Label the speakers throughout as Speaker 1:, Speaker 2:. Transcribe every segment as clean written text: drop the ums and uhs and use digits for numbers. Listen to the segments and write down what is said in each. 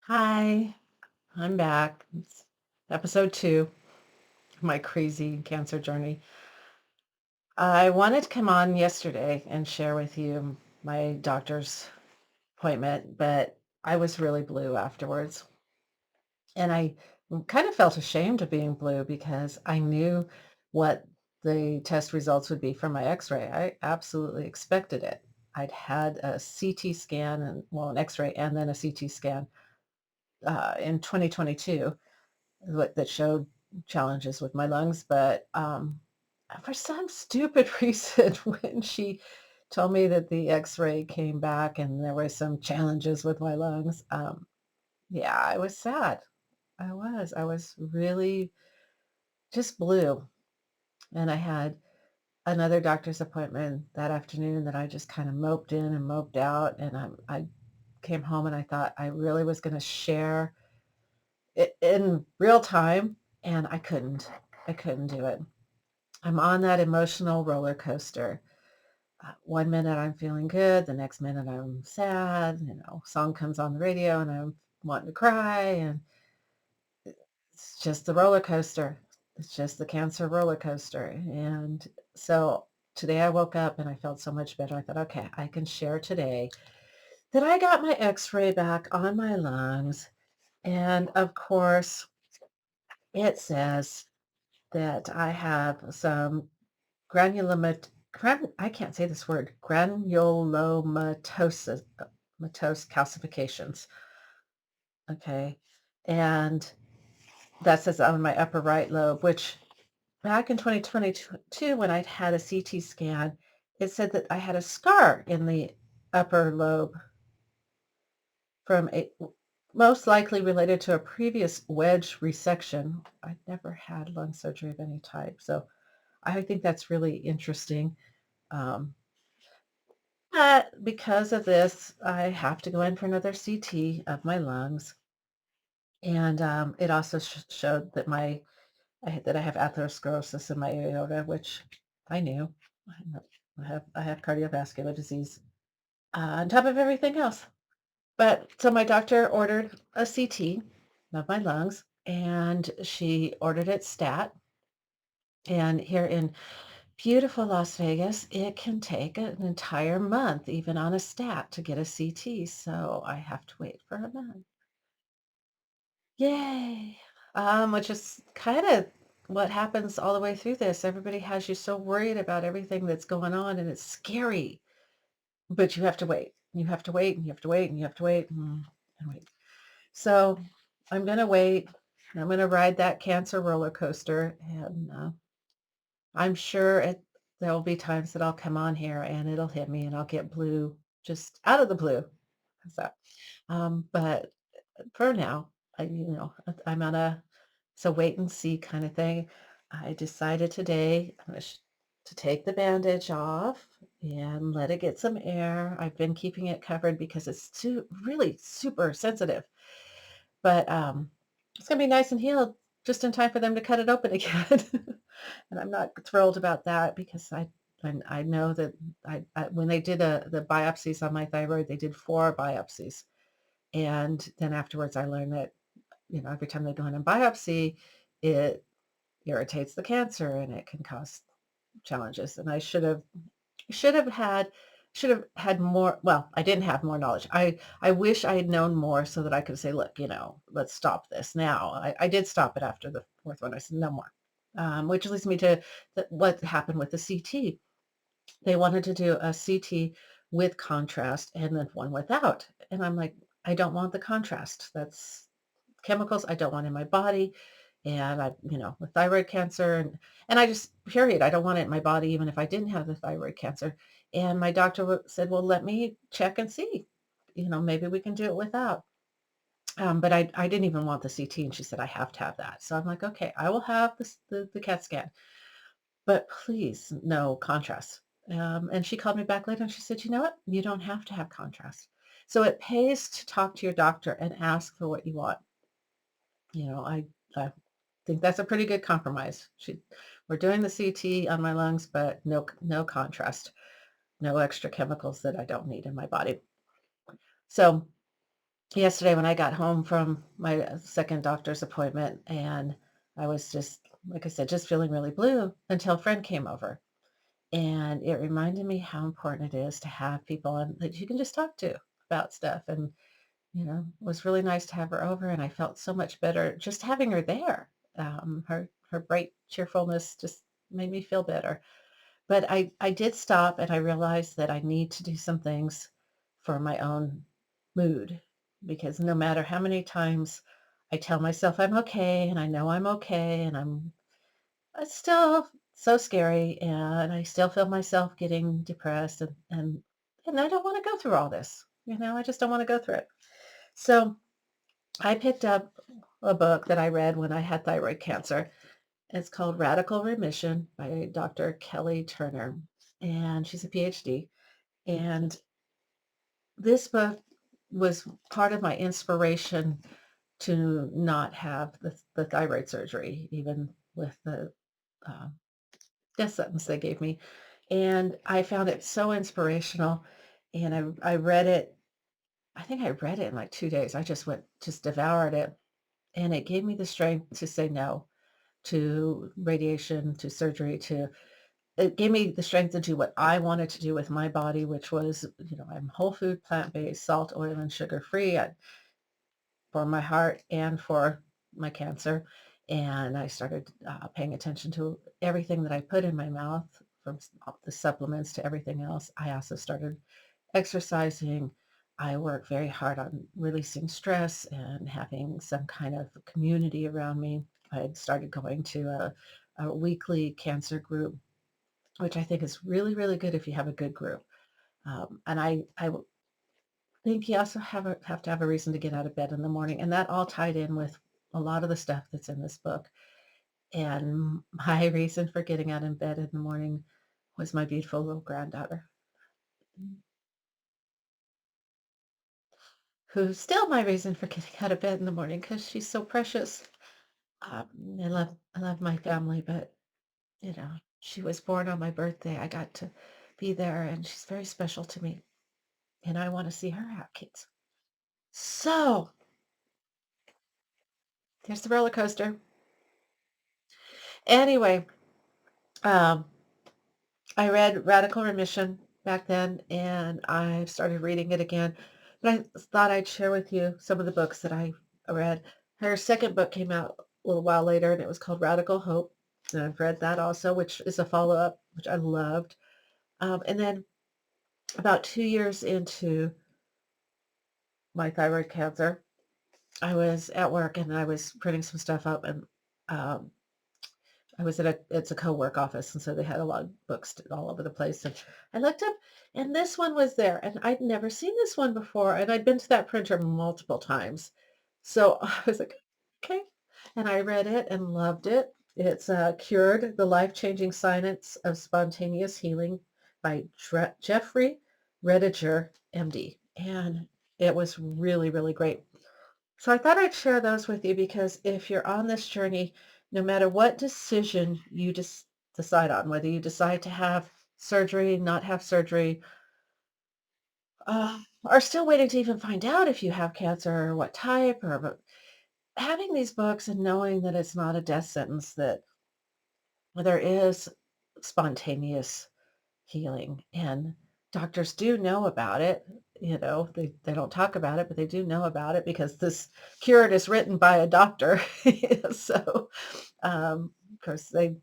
Speaker 1: Hi, I'm back. It's episode 2 of my crazy cancer journey. I wanted to come on yesterday and share with you my doctor's appointment, but I was really blue afterwards. And I kind of felt ashamed of being blue because I knew what the test results would be from my x-ray. I absolutely expected it. I'd had a CT scan and, well, an x-ray and then a CT scan in 2022 that showed challenges with my lungs, but, for some stupid reason, when she told me that the X-ray came back and there were some challenges with my lungs, yeah, I was sad. I was really just blue, and I had another doctor's appointment that afternoon that I just kinda moped in and moped out, and I came home and I thought I really was gonna share it in real time, and I couldn't. I couldn't do it. I'm on that emotional roller coaster. One minute I'm feeling good, the next minute I'm sad, song comes on the radio and I'm wanting to cry, and it's just the roller coaster. It's just the cancer roller coaster. And so today I woke up and I felt so much better. I thought, okay, I can share today that I got my x-ray back on my lungs. And of course, it says that I have some I can't say this word, granulomatosis matose calcifications, okay? And that says on my upper right lobe, which back in 2022 when I'd had a CT scan, it said that I had a scar in the upper lobe from a most likely related to a previous wedge resection. I'd never had lung surgery of any type, so I think that's really interesting. Um, But because of this, I have to go in for another CT of my lungs, and, it also showed that I have atherosclerosis in my aorta, which I knew. I know I have cardiovascular disease, on top of everything else. But so my doctor ordered a CT of my lungs, and she ordered it stat, and here in beautiful Las Vegas, it can take an entire month, even on a stat, to get a CT, so I have to wait for a month. Yay! Which is kinda what happens all the way through this. Everybody has you so worried about everything that's going on, and it's scary, but you have to wait. You have to wait, and you have to wait, and you have to wait, and wait. So, I'm gonna wait. I'm gonna ride that cancer roller coaster, and, I'm sure there'll be times that I'll come on here and it'll hit me and I'll get blue just out of the blue. So, but for now, I'm on a wait and see kind of thing. I decided today to take the bandage off and let it get some air. I've been keeping it covered because it's really super sensitive. But it's gonna be nice and healed just in time for them to cut it open again. And I'm not thrilled about that because I know that I when they did the biopsies on my thyroid, they did 4 biopsies. And then afterwards, I learned that, every time they go in and biopsy, it irritates the cancer and it can cause challenges. And I should have had should have had more. Well, I didn't have more knowledge. I wish I had known more so that I could say, "Look, let's stop this now." I did stop it after the 4th one. I said, "No more." Which leads me to what happened with the CT. They wanted to do a CT with contrast and then one without, and I'm like, "I don't want the contrast. That's chemicals I don't want in my body, and with thyroid cancer, and I just period, I don't want it in my body even if I didn't have the thyroid cancer." And my doctor said, "Well, let me check and see. Maybe we can do it without." But I didn't even want the CT, and she said, "I have to have that." So I'm like, "Okay, I will have the CAT scan, but please no contrast." And she called me back later and she said, "You know what? You don't have to have contrast." So it pays to talk to your doctor and ask for what you want. I think that's a pretty good compromise. We're doing the CT on my lungs, but no contrast, no extra chemicals that I don't need in my body. So yesterday when I got home from my second doctor's appointment, and I was just, like I said, just feeling really blue until a friend came over. And it reminded me how important it is to have people and that you can just talk to about stuff. And, it was really nice to have her over, and I felt so much better just having her there. Her bright cheerfulness just made me feel better. But I did stop and I realized that I need to do some things for my own mood, because no matter how many times I tell myself I'm okay and I know I'm okay and it's still so scary and I still feel myself getting depressed and I don't want to go through all this. I just don't want to go through it. So I picked up a book that I read when I had thyroid cancer. It's called Radical Remission by Dr. Kelly Turner, and she's a PhD. And this book was part of my inspiration to not have the thyroid surgery, even with the uh, death sentence they gave me. And I found it so inspirational. And I read it, I think I read it in like 2 days. I just devoured it. And it gave me the strength to say no to radiation, to surgery, to it gave me the strength to do what I wanted to do with my body, which was, I'm whole food, plant-based, salt, oil, and sugar-free for my heart and for my cancer. And I started paying attention to everything that I put in my mouth, from the supplements to everything else. I also started exercising. I work very hard on releasing stress and having some kind of community around me. I had started going to a weekly cancer group, which I think is really, really good if you have a good group. And I think you also have to have a reason to get out of bed in the morning. And that all tied in with a lot of the stuff that's in this book. And my reason for getting out of bed in the morning was my beautiful little granddaughter, who's still my reason for getting out of bed in the morning because she's so precious. Um, I love my family, but she was born on my birthday. I got to be there, and she's very special to me, and I want to see her have kids. So there's the roller coaster. Anyway, um, I read Radical Remission back then, and I started reading it again. But I thought I'd share with you some of the books that I read. Her second book came out a little while later, and it was called Radical Hope. And I've read that also, which is a follow-up, which I loved. And then about 2 years into my thyroid cancer, I was at work and I was printing some stuff up, and um, I was at it's a co-work office, and so they had a lot of books all over the place. And I looked up, and this one was there, and I'd never seen this one before, and I'd been to that printer multiple times. So I was like, okay, and I read it and loved it. It's Cured: The Life-Changing Science of Spontaneous Healing by Jeffrey Rediger, MD, and it was really, really great. So I thought I'd share those with you because if you're on this journey, no matter what decision you just decide on, whether you decide to have surgery, not have surgery, are still waiting to even find out if you have cancer or what type, or but having these books and knowing that it's not a death sentence, that there is spontaneous healing, and doctors do know about it. They don't talk about it, but they do know about it because this cure is written by a doctor. So, of course, I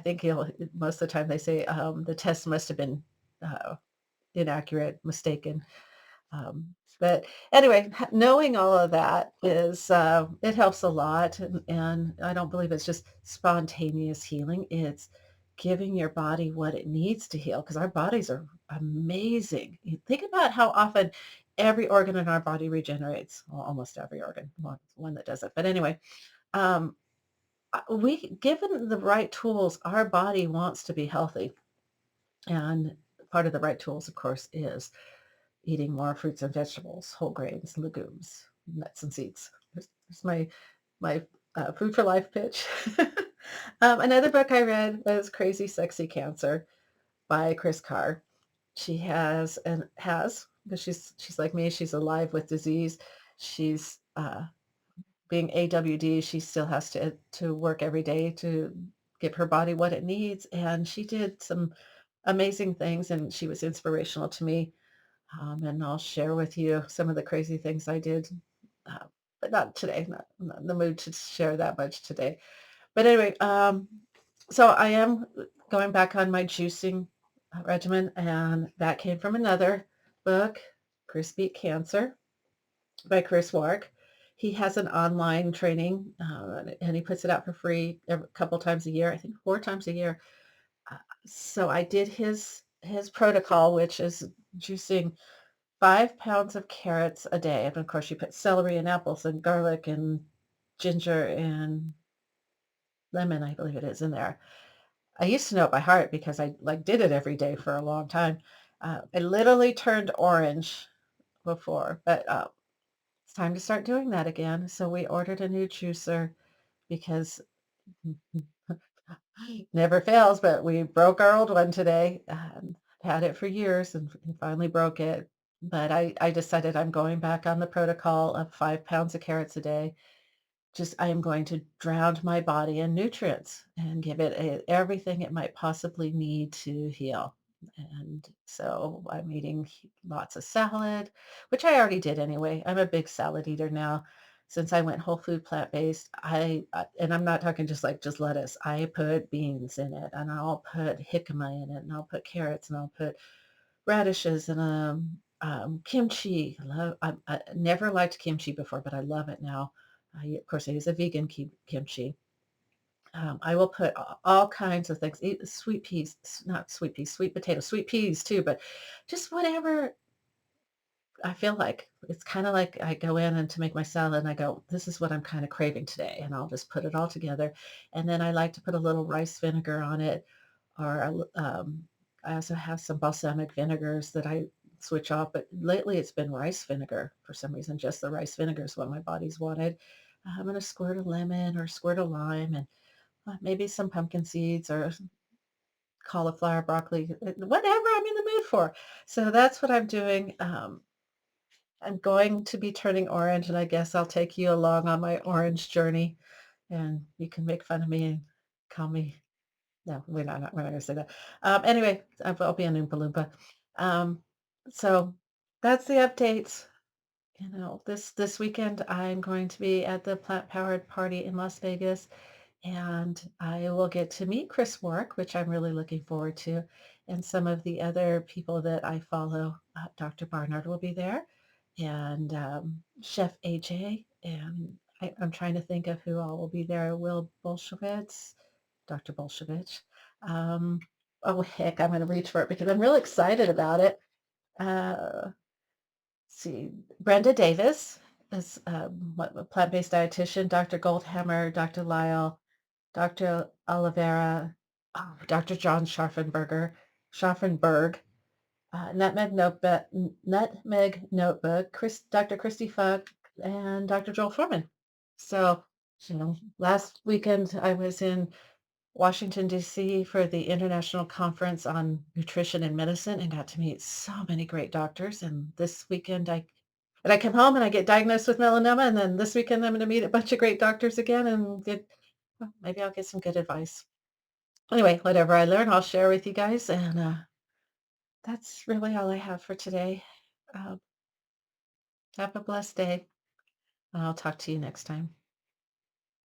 Speaker 1: think most of the time they say the test must have been uh, inaccurate, mistaken. But anyway, knowing all of that is it helps a lot, and I don't believe it's just spontaneous healing. It's giving your body what it needs to heal, because our bodies are amazing. You think about how often every organ in our body regenerates. Well, almost every organ, one that doesn't. But anyway, um, we given the right tools, our body wants to be healthy, and part of the right tools, of course, is eating more fruits and vegetables, whole grains, legumes, nuts and seeds. There's my food for life pitch. Another book I read was Crazy Sexy Cancer by Chris Carr. She has because she's like me, she's alive with disease. She's, being AWD, she still has to work every day to give her body what it needs, and she did some amazing things, and she was inspirational to me, and I'll share with you some of the crazy things I did, uh, but not today, not in the mood to share that much today. But anyway, so I am going back on my juicing regimen, and that came from another book, Chris Beat Cancer by Chris Wark. He has an online training, and he puts it out for free a couple times a year. I think 4 times a year. Uh, so I did his protocol, which is juicing 5 pounds of carrots a day, and of course you put celery and apples and garlic and ginger and lemon, I believe it is, in there. I used to know it by heart because I like did it every day for a long time. I literally turned orange before, but it's time to start doing that again. So we ordered a new juicer because never fails, but we broke our old one today. Had it for years and finally broke it. But I decided I'm going back on the protocol of 5 pounds of carrots a day. Just I am going to drown my body in nutrients and give it everything it might possibly need to heal. And so I'm eating lots of salad, which I already did anyway. I'm a big salad eater now. Since I went whole food plant-based, and I'm not talking just like just lettuce. I put beans in it, and I'll put jicama in it, and I'll put carrots, and I'll put radishes and kimchi. I never liked kimchi before, but I love it now. Of course, I use a vegan kimchi. I will put all kinds of things. Eat sweet peas, not sweet peas, sweet potatoes, sweet peas too, but just whatever I feel like. It's kind of like I go in and to make my salad and I go, this is what I'm kind of craving today. And I'll just put it all together. And then I like to put a little rice vinegar on it or I also have some balsamic vinegars that I switch off, but lately it's been rice vinegar for some reason. Just the rice vinegar is what my body's wanted. I'm going to squirt a lemon or squirt a lime and maybe some pumpkin seeds or cauliflower, broccoli, whatever I'm in the mood for. So that's what I'm doing. I'm going to be turning orange, and I guess I'll take you along on my orange journey, and you can make fun of me and call me. No, we're not gonna say that. Anyway, I'll be an Oompa Loompa. Um, so that's the updates. You know, this weekend I'm going to be at the Plant Powered Party in Las Vegas, and I will get to meet Chris Warwick, which I'm really looking forward to, and some of the other people that I follow. Dr. Barnard will be there, and Chef AJ, and I'm trying to think of who all will be there. Will Bolshevitz, Dr. Bolshevich. Um, oh heck, I'm going to reach for it because I'm really excited about it. Uh, see, Brenda Davis is a plant-based dietitian. Dr. Goldhammer, Dr. Lyle, Dr. Oliveira, Dr. John Scharfenberg, Nutmeg Notebook, Dr. Christy Fuck, and Dr. Joel Foreman. So, last weekend I was in Washington, D.C. for the International Conference on Nutrition and Medicine and got to meet so many great doctors. And this weekend I come home and I get diagnosed with melanoma. And then this weekend I'm going to meet a bunch of great doctors again and well, maybe I'll get some good advice. Anyway, whatever I learn, I'll share with you guys. And that's really all I have for today. Uh, have a blessed day. I'll talk to you next time.